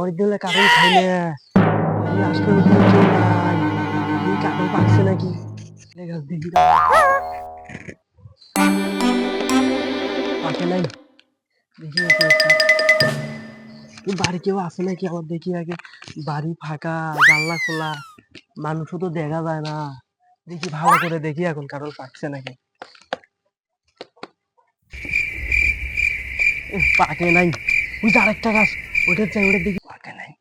Original কাটল খাই না। আজকাল কেউ নাই, এই কাটল পাকছে নাকি দেখি পাকে নাই, দেখি বাড়ি কেউ আছে নাকি আমার দেখি আগে। বাড়ি ফাঁকা, জানলা খোলা, মানুষও তো দেখা যায় না। দেখি ভালো করে দেখি এখন কাটল পাকছে নাকি। পাকে নাই, ওই যে আরেকটা গাছ, ওটা চাই, ওটা দেখি পাকে নাই।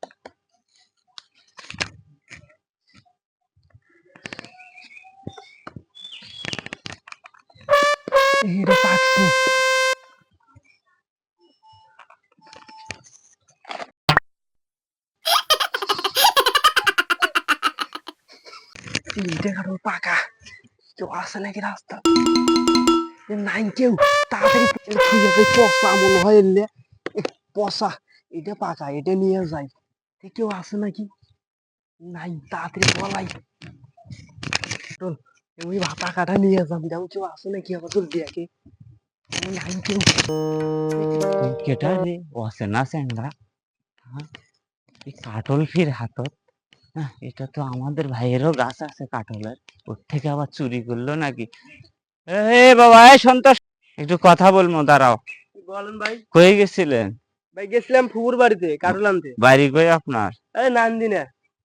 এটা পাকছে। এটা কাটল পাকা, কেউ আছে নাকি রাস্তা? নাই কেউ, তাড়াতাড়ি পচা মনে হয় এলে, পচা। এটা পাকা, এটা নিয়ে যাই। কেউ আছে নাকি? নাই, তাড়াতাড়ি পলাই। ওই পাকাটা নিয়ে যাম, যেমন কেউ আছে নাকি আমার তোর দেখে। নাই কেউ। কেটা রে অচেনা স্যাংরা, এই কাটল ফির হাতত। এটা তো আমাদের ভাইয়েরও গাছ আছে কাটলের, ওর থেকে আবার চুরি করলো নাকি? এ বাবা, এই সন্তোষ, একটু কথা বলবো, দাঁড়াও। বলেন ভাই। কই গেছিলেন? ভাই গেছিলাম ফুপুর বাড়িতে কাটল আনতে। বাড়ি কই আপনার? এই নান্দিনা।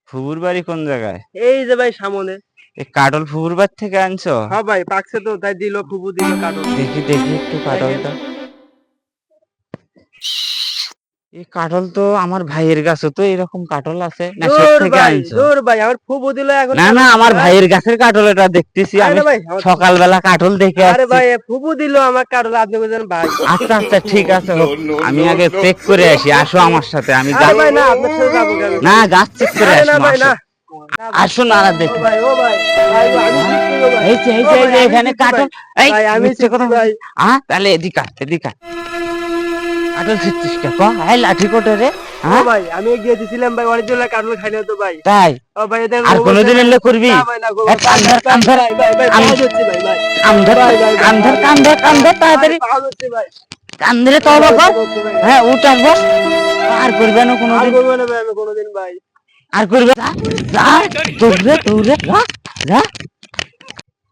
ফুপুর বাড়ি কোন জায়গায়? এই যে ভাই সামনে। এই কাটল ফুপুর বাড়ি থেকে আনছো? হ্যাঁ ভাই, পাকছে তো, তাই দিল, ফুপু দিল কাটল। দেখি দেখি একটু কাটলটা। এই কাটল তো আমার ভাইয়ের গাছে তো এরকম কাটল আছে না, সব থেকে আনছো? দূর ভাই, আমার ফুপু দিল এখন। না না, আমার ভাইয়ের গাছের কাটল এটা দেখতেছি আমি, সকালবেলা কাটল দেখে আরে আসছি। ভাই, ফুপু দিল আমার কাটল, আপনি বলছেন ভাই। আচ্ছা আচ্ছা, ঠিক আছে, আমি আগে চেক করে আসি, আসো আমার সাথে। আমি আরে ভাই না, আপনার সাথে যাবো কেন? না, গাছ চেক করে আরে না আসবো, ভাই, না। আসো না, দেখো। ও ভাই, ও ভাই, ভাই আমি জিতছি গো ভাই। এই যে এই ও যে ভাই, আমি এখানে জিতছি কাটল। ভাই। এই ভাই আমি মিথ্যে কথা জিতছি ভাই। তাহলে এদিকে আয়, এদিকে আয়। কাটল ছিটছিস কে? এই লাঠি কোটে রে? ও ভাই, আমি গিয়ে দিছিলাম ভাই, অরিজিনাল কাটল খাইলে তো ভাই। তাই? ও ভাই, এদের আর কোনোদিন এলে করবি? না ভাই, না গো এই কান ধর, কান ধর, ভাই, ভাই ভাই, কান পাও ধরছি ভাই, ভাই। কান ধর, ভাই, ভাই, কান ধর, কান ধর, কান ধর, তাড়াতাড়ি পাও ধরছি ভাই। কান ধরে তওবা কর। হ্যাঁ, উঠ আসবো। আর করবে না আর কোনোদিন, করবো না ভাই আমি কোনোদিন ভাই। আর করবে না। যা, দৌড়ে দৌড়ে যা, যা।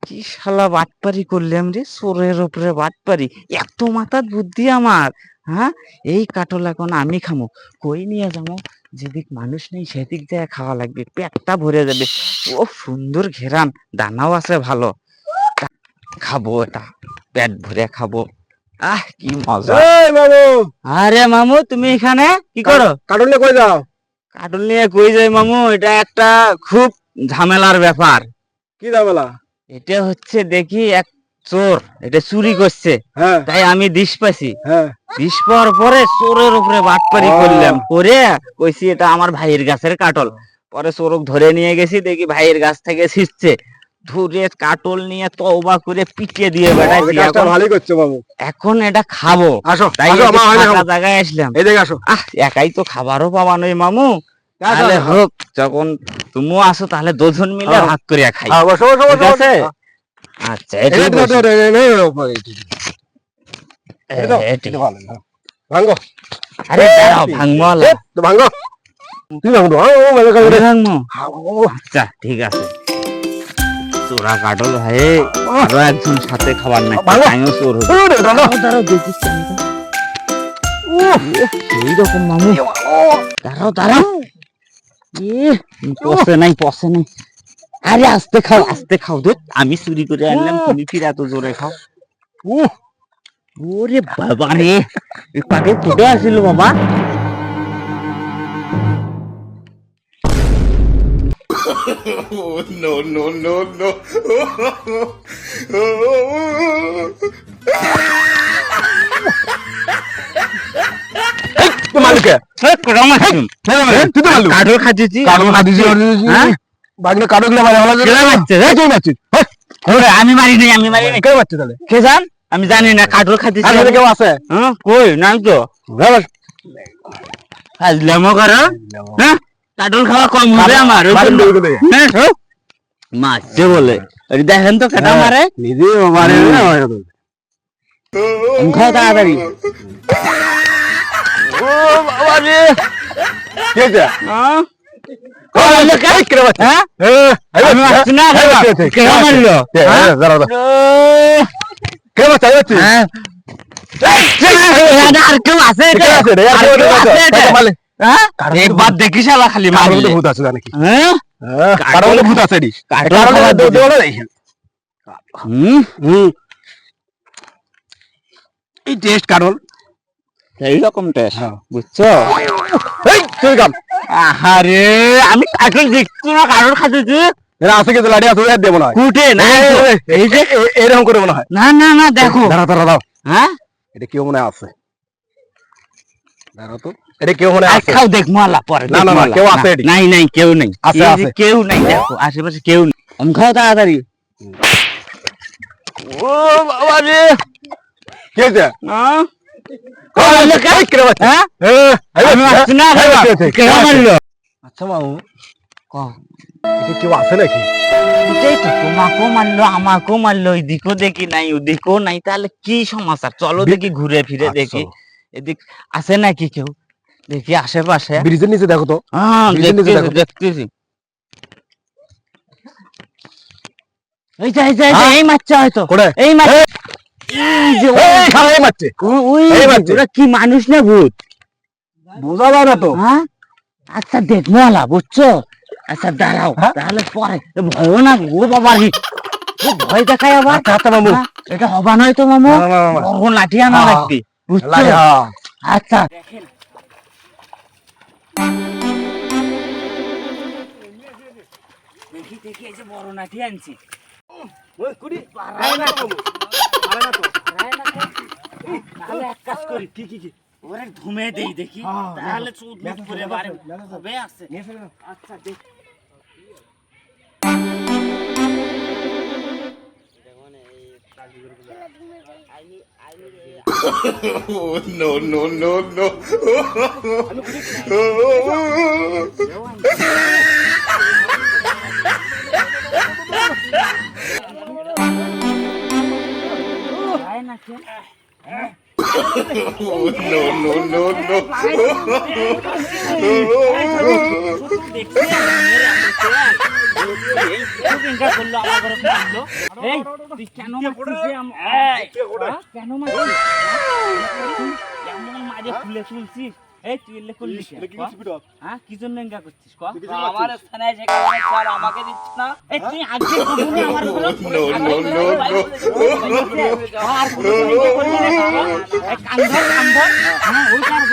কি শালা বাটপারি করলাম রে, চোরের উপরে বাটপারি। এত মাথার বুদ্ধি আমার। হ্যাঁ, এই কাটল এখন আমি খামো, কই নিয়ে যাবো? যেদিক মানুষ নেই সেদিক দিয়ে খাওয়া লাগবে, পেটটা ভরে যাবে। ও সুন্দর ঘেরান, দানাও আছে ভালো, খাবো এটা, পেট ভরে খাবো। কি মজা। এই মামু, আরে মামু, তুমি এখানে কি করো? কাটল নিয়ে কই যাও? কাটল নিয়ে কই যাই মামু? এটা একটা খুব ঝামেলার ব্যাপার। কি ঝামেলা? এটা হচ্ছে, দেখি এক চোর এটা চুরি করছে, হ্যাঁ তাই আমি দিশ পাইছি। হ্যাঁ। দিশ পাওয়ার পরে চোরের উপরে বাটপারি করলাম, করে কইছি এটা আমার ভাইয়ের গাছের কাটল। পরে চোরক ধরে নিয়ে গেছি, দেখি ভাইয়ের গাছ থেকে ছিঁড়ছে, ধরে কাটল নিয়ে তওবা করে পিটিয়ে দিয়ে বেড়াইছি। কাজটা ভালোই করছো বাবু। এখন এটা খাবো, আসো, তাই আসো, আমার হয় না ফাঁকা খাবো। জায়গায় আসলাম। এদিকে আসো। একাই তো খাবারও পাবা নই মামু, তাহলে হোক, যখন তুমিও আসো তাহলে দুজন মিলে ভাগ করে খাই, বসো বসো ঠিক বসো। আছে? আচ্ছা, এটি ভাঙ্গো। আরে দাঁড়াও, ভাঙবো না। ভাঙ্গো, তুই ভাঙ্গো। আমি ভাঙবো? আচ্ছা ঠিক আছে। চোরা কাটল ভাই, আরো একজন সাথে খাবার নাই, আমিও চোর হবো। দাঁড়াও দেখি, সেই রকম মামু, দাঁড়াও দাঁড়াও। পচে নাই, পচে নাই। আরে আস্তে খাও, আস্তে খাও, দুধ আমি চুরি করে আনলাম, তুমি ফির এত জোরে খাও। ওরে বাবা রে, কাটল ফুটে আসছিল বাবা। Oh, no, no, no, no. কাটল খাচ্ছি, আমি মারি নাই, আমি মারি নাই। কে জান? আমি জানি না, কাটল খাচ্ছি। কেউ আছে? কই নাই তো। ফাজলামো করো, হ্যাঁ? কাটল খাওয়া কম হবে আমার, মারছে বলে। দেখেন তো কেটা মারে, খাও তাড়াতাড়ি। বাবা রে কে যা হ্যাঁ ও লোক এই করে বাচ্চা হ্যাঁ আমি আসছি না কে মারলো দাঁড়া কে বাচ্চা যাচ্ছে হ্যাঁ আর কেউ আছে একবার দেখি শালা খালি মারলে ভূত আছে নাকি হ্যাঁ কারণ ভূত আছে রে এই টেস্ট কারণ এইরকম টেস্ট বুঝছো এই তুই কাম আহারে আমি কাটল দেখছি না কারণ খাচ্ছি এরা আছে কিন্তু লাড়ি আছে দেব না কুটে না এই যে এরকম করে মনে হয় না না না দেখো দাঁড়া দাঁড়া দাও হ্যাঁ এটা কেউ মনে আছে দাঁড়া তো এটা কেউ মনে আছে খাও দেখ মালা পরে না না না কেউ আছে এটি নাই নাই কেউ নাই আছে আছে কেউ নাই দেখো আশেপাশে কেউ নেই খাও তাড়াতাড়ি ও বাবা রে কে যা হ্যাঁ ও লোক এই করে বাচ্চা আমি আসছি না কে মারলো আচ্ছা মামু কও এটা কেউ আছে নাকি এটাই তো তোমাকেও মারলো আমাকেও মারলো এদিকেও দেখি নাই ওদিকেও নাই তাহলে কি সমাচার চলো দেখি ঘুরে ফিরে দেখি এদিক আছে নাকি কেউ দেখি আশেপাশে ব্রিজের নিচে দেখো তো হ্যাঁ ব্রিজের নিচে দেখো দেখতেছি এই যে এই মারছে হয়তো কোড়ে এই মারছে এই যে ওই শালা এই মারছে ওই এই মারছে। ওরা কি মানুষ না ভূত বোঝা যায় না তো হ্যাঁ আচ্ছা দেখবো আলা বুঝছো আচ্ছা দাঁড়াও হ্যাঁ? তাহলে পরে ভয় না ও বাবা রে ও ভয় দেখায় আবার আচ্ছা আচ্ছা মামু হ্যাঁ? এটা হবা নয় তো মামু না, না, না, না। বড় লাঠি আনা হ্যাঁ। লাগবে বুঝছো লাগে হ্যাঁ আচ্ছা দেখি দেখি এই যে বড় লাঠি আনছি ওই কুড়ি পারায় না তো আরে না তো পারায় না তো তাহলে এক কাজ করি কি ওরে ধুমে দেই দেখি হ্যাঁ, তাহলে চুদ মুখ করে বারে হবে আছে আচ্ছা দেখ Oh, no, no, no, no. পারায় না কে Oh, no, no, no, no. দেখছি করলো আমার ঘরে মারলো এই তুই কেন মারছিস কেন মারছিস এমন মারে খুলে শুনছিস এই তুই এলে করলি হ্যাঁ কি জন্য এঙ্গা করছিস ক আমার স্থানে যেখানে স্যার আমাকে দিচ্ছিস না এই তুই আজকে কবুনি আমার ঘরে No, no, no, no. আর কোনো এঙ্গা করলি না এই কান্দর হ্যাঁ ওই কারব